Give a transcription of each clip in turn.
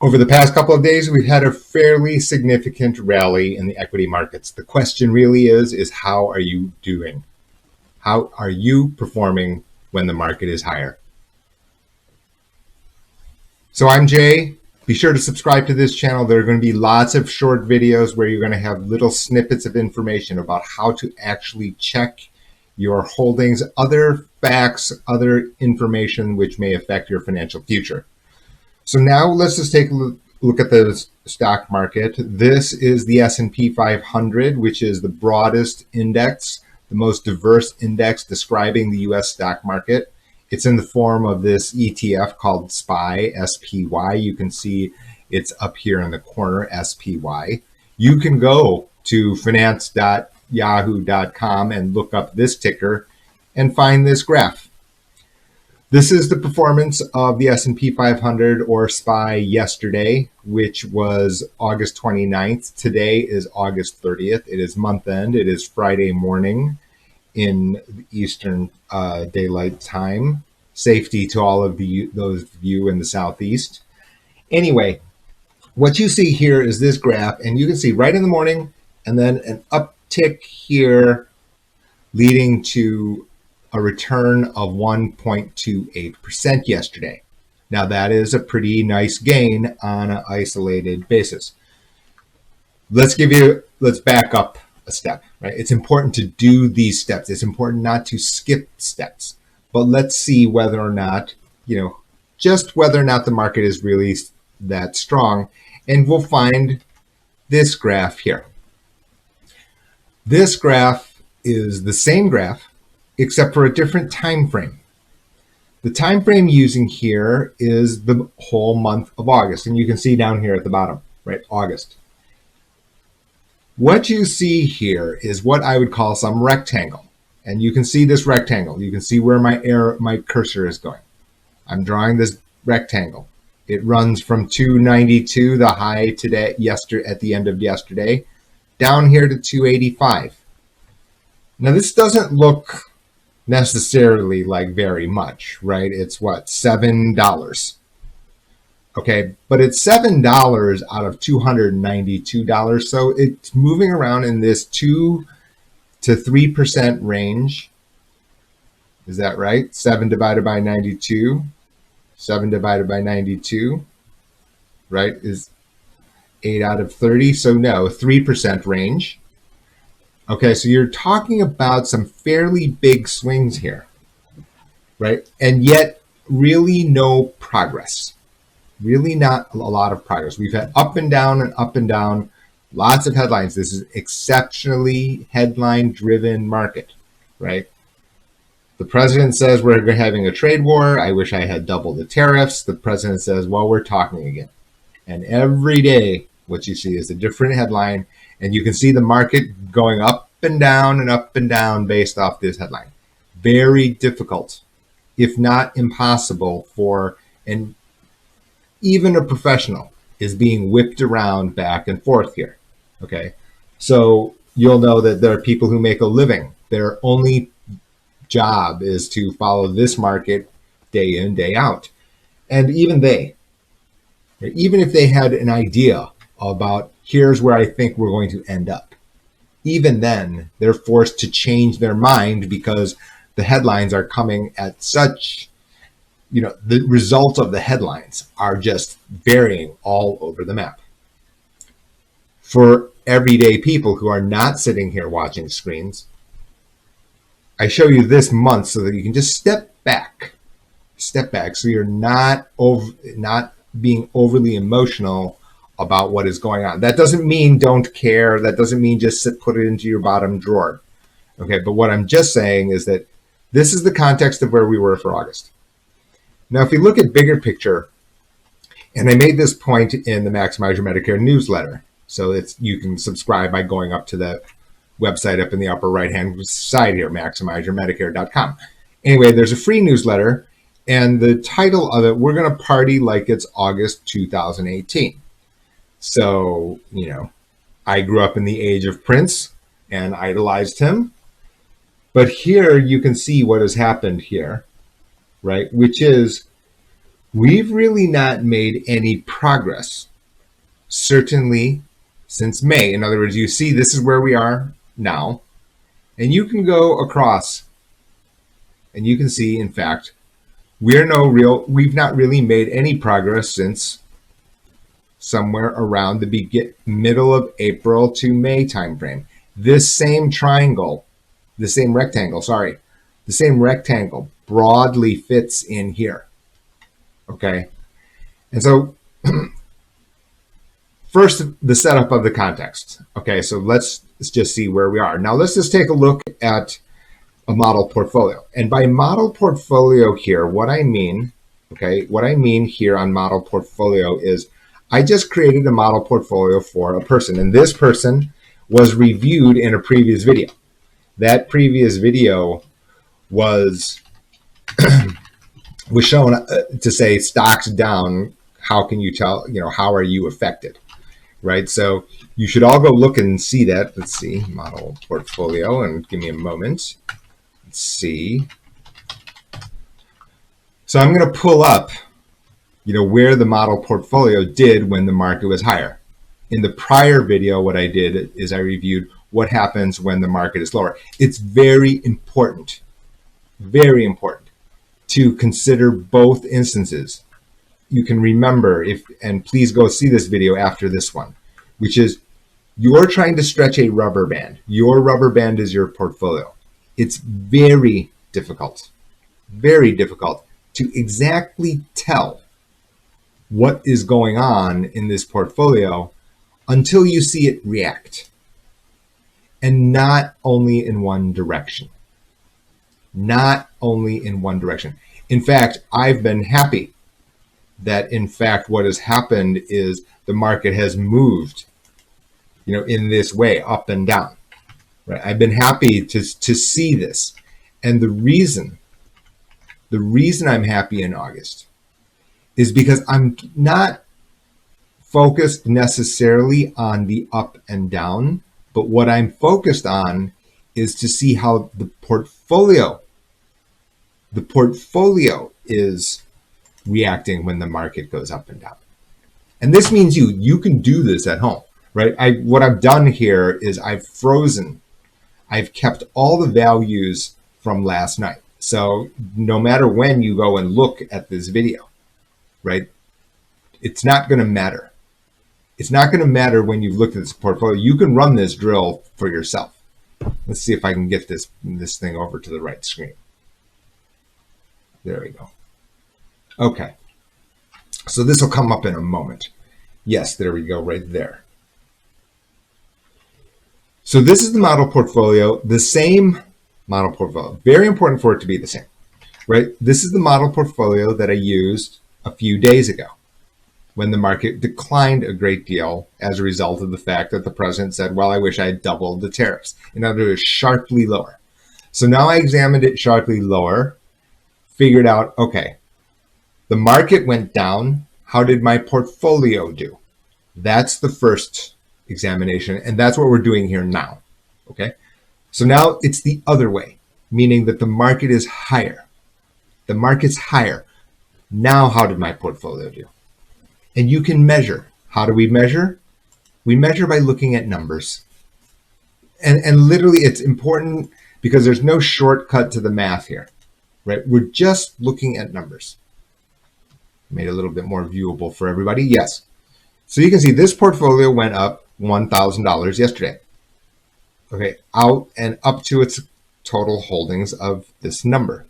Over the past couple of days, we've had a fairly significant rally in the equity markets. The question really is how are you doing? How are you performing when the market is higher? So I'm Jay. Be sure to subscribe to this channel. There are going to be lots of short videos where you're going to have little snippets of information about how to actually check your holdings, other facts, other information which may affect your financial future. So now let's just take a look at the stock market. This is the S&P 500, which is the broadest index, the most diverse index describing the US stock market. It's in the form of this ETF called SPY, S-P-Y. You can see it's up here in the corner, SPY. You can go to finance.yahoo.com and look up this ticker and find this graph. This is the performance of the S&P 500 or SPY yesterday, which was August 29th. Today is August 30th. It is month end. It is Friday morning in Eastern Daylight Time. Safety to all of those of you in the Southeast. Anyway, what you see here is this graph, and you can see right in the morning and then an uptick here leading to a return of 1.28% yesterday. Now that is a pretty nice gain on an isolated basis. Let's back up a step, right? It's important to do these steps. It's important not to skip steps, but let's see whether or not, just whether or not the market is really that strong. And we'll find this graph here. This graph is the same graph, except for a different time frame. The time frame using here is the whole month of August. And you can see down here at the bottom, right, August. What you see here is what I would call some rectangle. And you can see this rectangle. You can see where my cursor is going. I'm drawing this rectangle. It runs from 292, the high today, at the end of yesterday, down here to 285. Now this doesn't look necessarily like very much, right? It's what, $7. Okay, but it's $7 out of $292. So it's moving around in this 2 to 3% range. Is that right? 7 divided by 92. 7 divided by 92, right, is 8 out of 30. So no, 3% range. Okay, so you're talking about some fairly big swings here, right? And yet really no progress. Really not a lot of progress. We've had up and down, lots of headlines. This is exceptionally headline-driven market, right? The president says we're having a trade war. I wish I had double the tariffs. The president says, well, we're talking again. And every day, what you see is a different headline, and you can see the market going up and down based off this headline. Very difficult, if not impossible, for even a professional is being whipped around back and forth here, okay? So you'll know that there are people who make a living. Their only job is to follow this market day in, day out. And even if they had an idea about here's where I think we're going to end up, even then they're forced to change their mind because the headlines are coming at such, the results of the headlines are just varying all over the map. For everyday people who are not sitting here watching screens, I show you this month so that you can just step back so you're not being overly emotional about what is going on. That doesn't mean don't care. That doesn't mean just put it into your bottom drawer. Okay, but what I'm just saying is that this is the context of where we were for August. Now, if you look at bigger picture, and I made this point in the Maximize Your Medicare newsletter, so you can subscribe by going up to the website up in the upper right-hand side here, MaximizeYourMedicare.com. Anyway, there's a free newsletter, and the title of it, we're going to party like it's August 2018. So, I grew up in the age of Prince and idolized him. But here you can see what has happened here, right? Which is we've really not made any progress, certainly since May. In other words, you see this is where we are now, and you can go across and you can see, in fact, we've not really made any progress since somewhere around the middle of April to May timeframe. This same triangle, the same rectangle broadly fits in here. Okay. And so first, the setup of the context. Okay, so let's just see where we are. Now let's just take a look at a model portfolio. And by model portfolio here, what I mean here on model portfolio is I just created a model portfolio for a person, and this person was reviewed in a previous video. That previous video was was shown to say stocks down. How can you tell, how are you affected, right? So you should all go look and see that. Let's see, model portfolio, and give me a moment. Let's see. So I'm going to pull up, where the model portfolio did when the market was higher. In the prior video, what I did is I reviewed what happens when the market is lower. It's very important to consider both instances. You can remember, and please go see this video after this one, which is you're trying to stretch a rubber band. Your rubber band is your portfolio. It's very difficult to exactly tell what is going on in this portfolio until you see it react. And not only in one direction. In fact, I've been happy that, in fact, what has happened is the market has moved, in this way, up and down. Right? I've been happy to see this. And the reason I'm happy in August is because I'm not focused necessarily on the up and down, but what I'm focused on is to see how the portfolio is reacting when the market goes up and down. And this means you can do this at home, right? What I've done here is I've kept all the values from last night. So no matter when you go and look at this video, right, it's not going to matter. It's not going to matter when you've looked at this portfolio. You can run this drill for yourself. Let's see if I can get this thing over to the right screen. There we go. Okay. So this will come up in a moment. Yes, there we go, right there. So this is the model portfolio, the same model portfolio. Very important for it to be the same, right? This is the model portfolio that I used a few days ago when the market declined a great deal as a result of the fact that the president said, well, I wish I had doubled the tariffs. In other words, sharply lower. So now I examined it sharply lower, figured out, okay, the market went down. How did my portfolio do? That's the first examination, and that's what we're doing here now, okay? So now it's the other way, meaning that the market is higher. The market's higher. Now how did my portfolio do? And you can measure. How do we measure? We measure by looking at numbers. And literally it's important because there's no shortcut to the math here, right? We're just looking at numbers. Made it a little bit more viewable for everybody. Yes. So you can see this portfolio went up $1,000 yesterday. Okay, out and up to its total holdings of this number.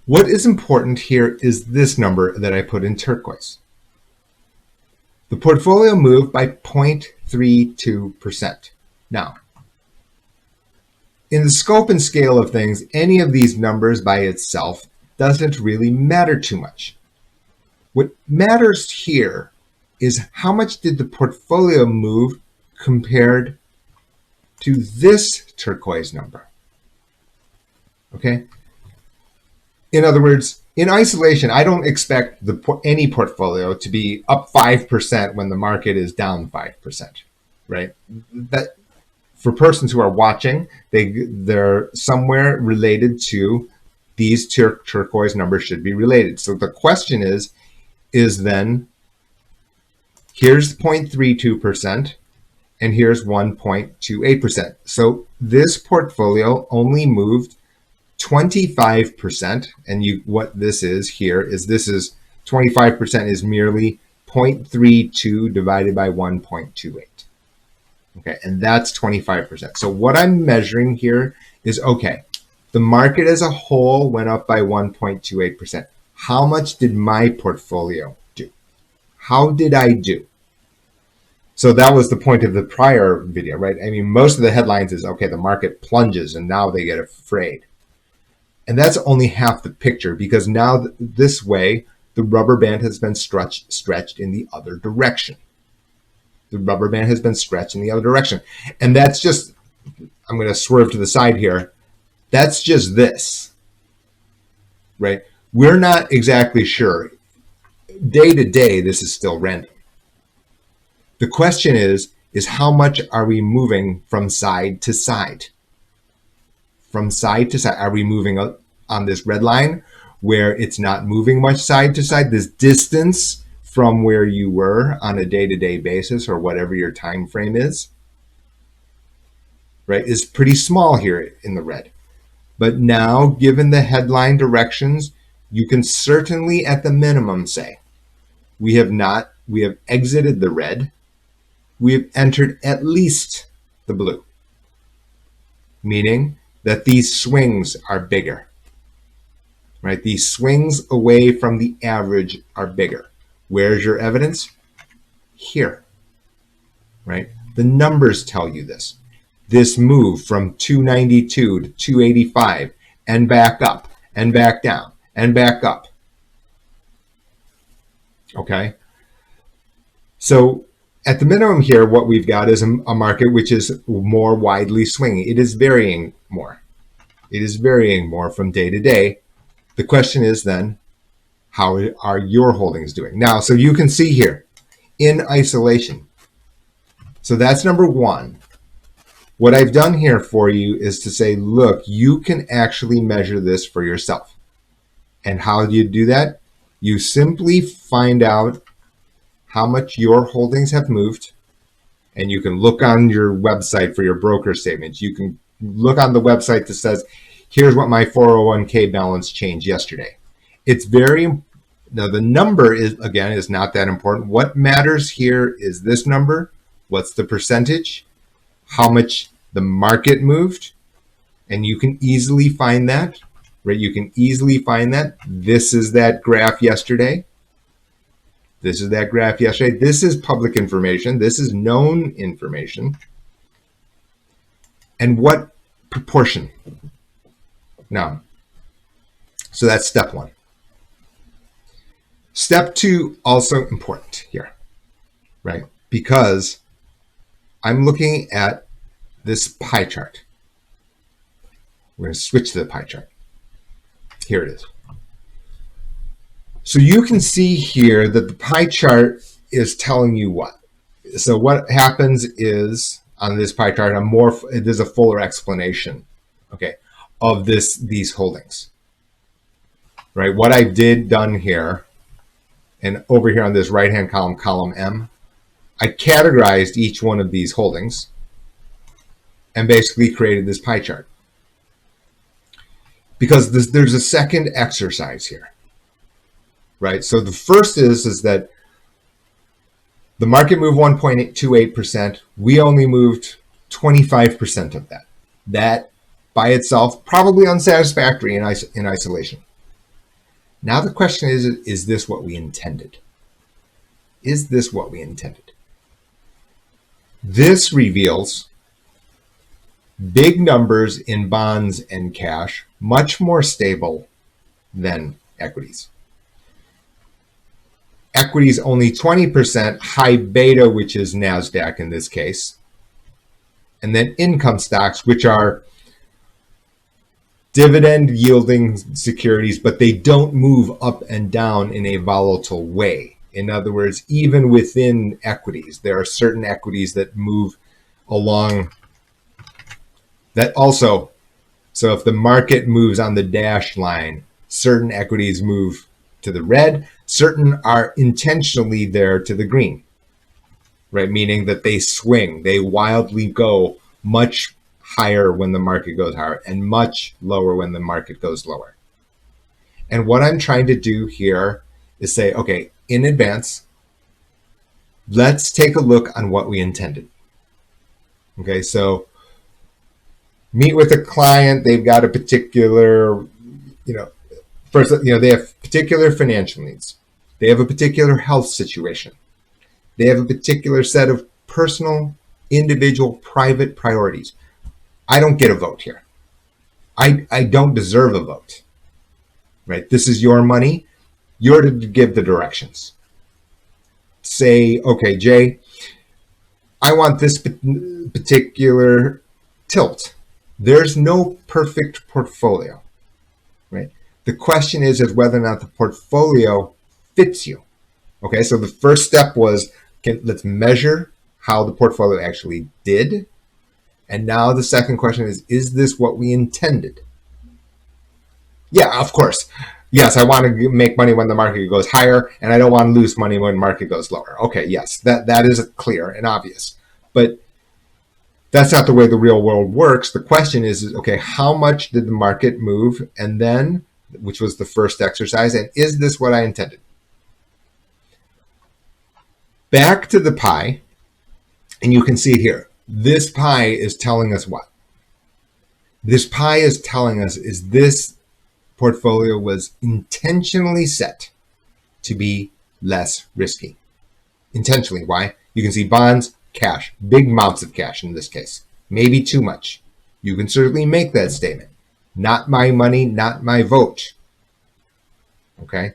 What is important here is this number that I put in turquoise. The portfolio moved by 0.32%. Now, in the scope and scale of things, any of these numbers by itself doesn't really matter too much. What matters here is how much did the portfolio move compared to this turquoise number. Okay? In other words, in isolation, I don't expect any portfolio to be up 5% when the market is down 5%, right? That for persons who are watching, they're somewhere related to these turquoise numbers should be related. So the question is then, here's 0.32% and here's 1.28%. So this portfolio only moved 25%, and what this is here is 25% is merely 0.32 divided by 1.28. Okay, and that's 25%. So what I'm measuring here is, okay, the market as a whole went up by 1.28%. How much did my portfolio do? How did I do? So that was the point of the prior video, right? I mean, most of the headlines is, okay, the market plunges and now they get afraid. And that's only half the picture, because now this way, the rubber band has been stretched in the other direction. The rubber band has been stretched in the other direction. And that's just, I'm going to swerve to the side here. That's just this, right? We're not exactly sure. Day to day, this is still random. The question is how much are we moving from side to side? From side to side, are we moving up on this red line where it's not moving much side to side? This distance from where you were on a day-to-day basis, or whatever your time frame is, right, is pretty small here in the red. But now, given the headline directions, you can certainly at the minimum say we have exited the red, we have entered at least the blue, meaning that these swings are bigger, right? These swings away from the average are bigger. Where's your evidence? Here, right? The numbers tell you this. This move from 292 to 285 and back up and back down and back up. Okay? So at the minimum here, what we've got is a market which is more widely swinging. It is varying more. It is varying more from day to day. The question is then, how are your holdings doing? Now, so you can see here, in isolation. So that's number one. What I've done here for you is to say, look, you can actually measure this for yourself. And how do you do that? You simply find out how much your holdings have moved, and you can look on your website for your broker statements. You can look on the website that says, here's what my 401k balance changed yesterday. It's now the number is not that important. What matters here is this number. What's the percentage? How much the market moved? And you can easily find that, right? You can easily find that. This is that graph yesterday. This is that graph yesterday. This is public information. This is known information. And what proportion? Now, so that's step one. Step two, also important here, right? Because I'm looking at this pie chart. We're going to switch to the pie chart. Here it is. So you can see here that the pie chart is telling you what. So what happens is on this pie chart, there's a fuller explanation, okay, of these holdings, right? What I done here, and over here on this right-hand column, column M, I categorized each one of these holdings and basically created this pie chart. Because there's a second exercise here, right? So the first is that the market moved 1.28%. We only moved 25% of that. That by itself, probably unsatisfactory in isolation. Now the question is this what we intended? Is this what we intended? This reveals big numbers in bonds and cash, much more stable than equities. Equities only 20%, high beta, which is NASDAQ in this case. And then income stocks, which are dividend yielding securities, but they don't move up and down in a volatile way. In other words, even within equities, there are certain equities that move along that also So if the market moves on the dashed line, certain equities move to the red, certain are intentionally there to the green, right? Meaning that they swing, they wildly go much higher when the market goes higher and much lower when the market goes lower. And what I'm trying to do here is say, okay, in advance, let's take a look on what we intended. Okay, so meet with a client, they've got a particular, first, they have particular financial needs. They have a particular health situation. They have a particular set of personal, individual, private priorities. I don't get a vote here. I don't deserve a vote, right? This is your money. You're to give the directions. Say, okay, Jay, I want this particular tilt. There's no perfect portfolio, right? The question is whether or not the portfolio fits you. Okay, so the first step was, let's measure how the portfolio actually did. And now the second question is this what we intended? Yeah, of course. Yes, I want to make money when the market goes higher, and I don't want to lose money when the market goes lower. Okay, yes, that is clear and obvious. But that's not the way the real world works. The question is, okay, how much did the market move? And then, which was the first exercise, and is this what I intended? Back to the pie, and you can see here, this pie is telling us what? This pie is telling us is this portfolio was intentionally set to be less risky. Intentionally. Why? You can see bonds, cash, big amounts of cash in this case, maybe too much. You can certainly make that statement. Not my money, not my vote. Okay.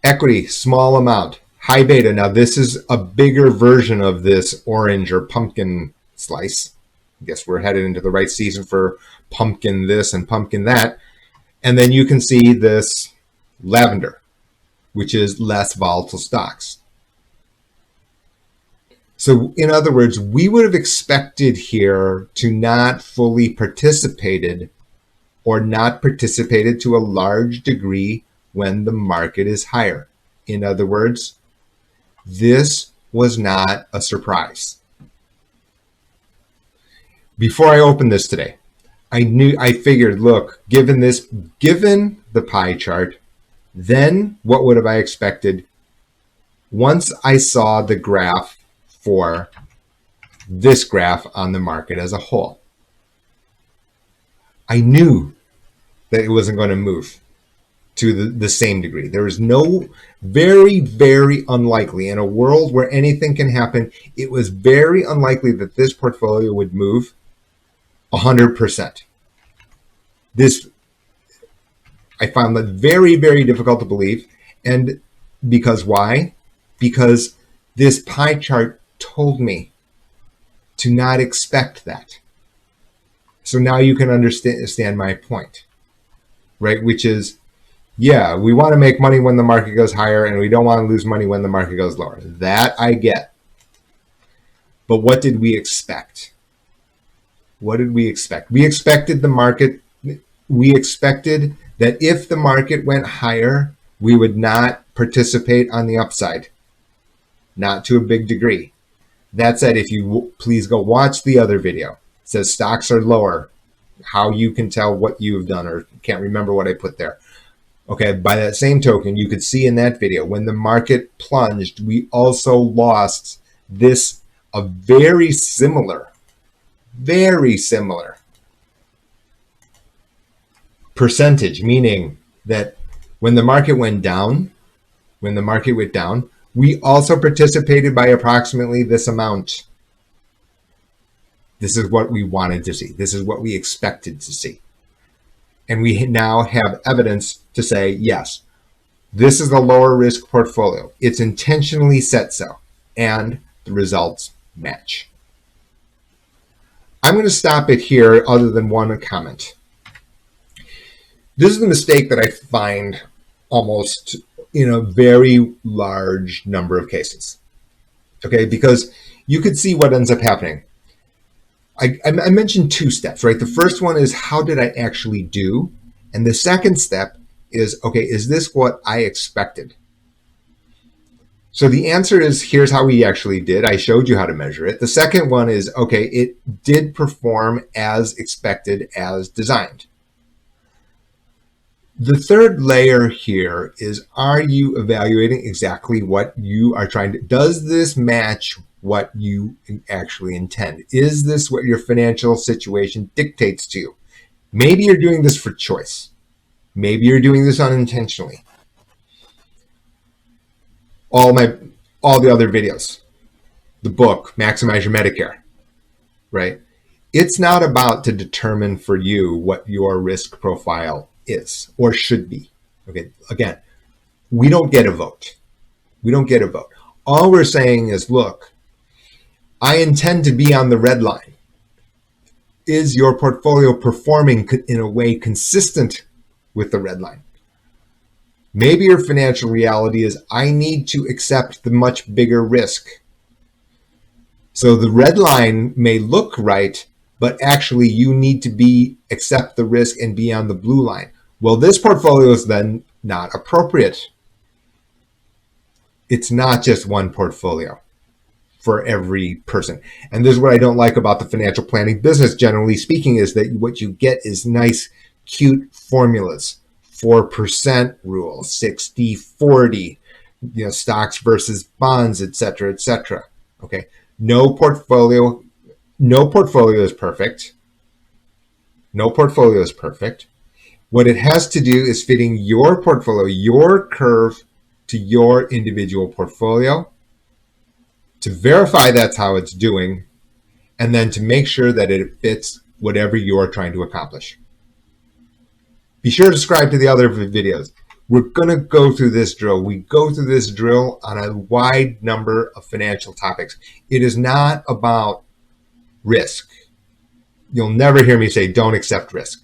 Equity, small amount, high beta. Now this is a bigger version of this orange or pumpkin slice. I guess we're headed into the right season for pumpkin this and pumpkin that. And then you can see this lavender, which is less volatile stocks. So in other words, we would have expected here to not fully participated or not participated to a large degree when the market is higher. In other words, this was not a surprise. Before I opened this today, I figured, look, given the pie chart, then what would have I expected once I saw the graph for this graph on the market as a whole? I knew that it wasn't going to move to the same degree. There is no, very, very unlikely in a world where anything can happen. It was very unlikely that this portfolio would move 100%. This, I found that very, very difficult to believe. And because why? Because this pie chart told me to not expect that. So now you can understand my point, right? Which is, yeah, we want to make money when the market goes higher and we don't want to lose money when the market goes lower. That I get. But what did we expect? What did we expect? We expected that if the market went higher, we would not participate on the upside, not to a big degree. That said, if you please go watch the other video, it says stocks are lower, how you can tell what you've done, or can't remember what I put there. Okay, by that same token, you could see in that video, when the market plunged, we also lost a very similar percentage, meaning that when the market went down, we also participated by approximately this amount. This is what we wanted to see. This is what we expected to see. And we now have evidence to say, yes, this is a lower risk portfolio. It's intentionally set so, and the results match. I'm going to stop it here other than one comment. This is the mistake that I find almost in a very large number of cases. Okay, because you could see what ends up happening. I mentioned two steps, right? The first one is how did I actually do? And the second step is, okay, is this what I expected? So the answer is, here's how we actually did. I showed you how to measure it. The second one is, okay, it did perform as expected, as designed. The third layer here is, are you evaluating exactly what you are trying to, does this match what you actually intend? Is this what your financial situation dictates to you? Maybe you're doing this for choice. Maybe you're doing this unintentionally. All the other videos, the book, Maximize Your Medicare, right? It's not about to determine for you what your risk profile is or should be. Okay, again, we don't get a vote. We don't get a vote. All we're saying is, look, I intend to be on the red line. Is your portfolio performing in a way consistent with the red line? Maybe your financial reality is, I need to accept the much bigger risk. So the red line may look right, but actually you need to accept the risk and be on the blue line. Well, this portfolio is then not appropriate. It's not just one portfolio for every person. And this is what I don't like about the financial planning business, generally speaking, is that what you get is nice, cute formulas. 4% rule, 60-40, stocks versus bonds, et cetera, et cetera. Okay. No portfolio is perfect. No portfolio is perfect. What it has to do is fitting your portfolio, your curve to your individual portfolio, to verify that's how it's doing, and then to make sure that it fits whatever you're trying to accomplish. Be sure to subscribe to the other videos. We're going to go through this drill. We go through this drill on a wide number of financial topics. It is not about risk. You'll never hear me say don't accept risk.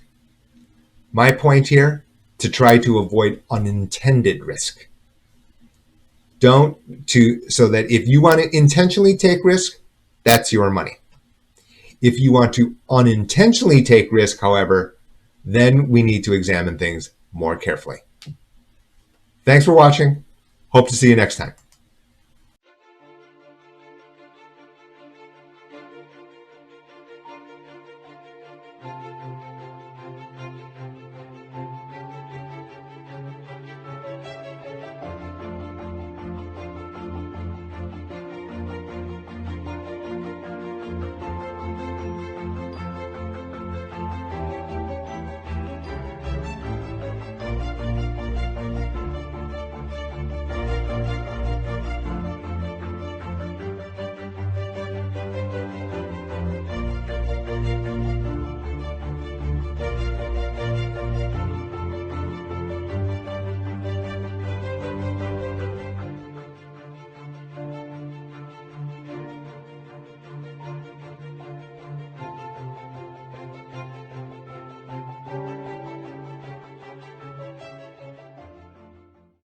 My point here, to try to avoid unintended risk. So that if you want to intentionally take risk, that's your money. If you want to unintentionally take risk, however, then we need to examine things more carefully. Thanks for watching. Hope to see you next time.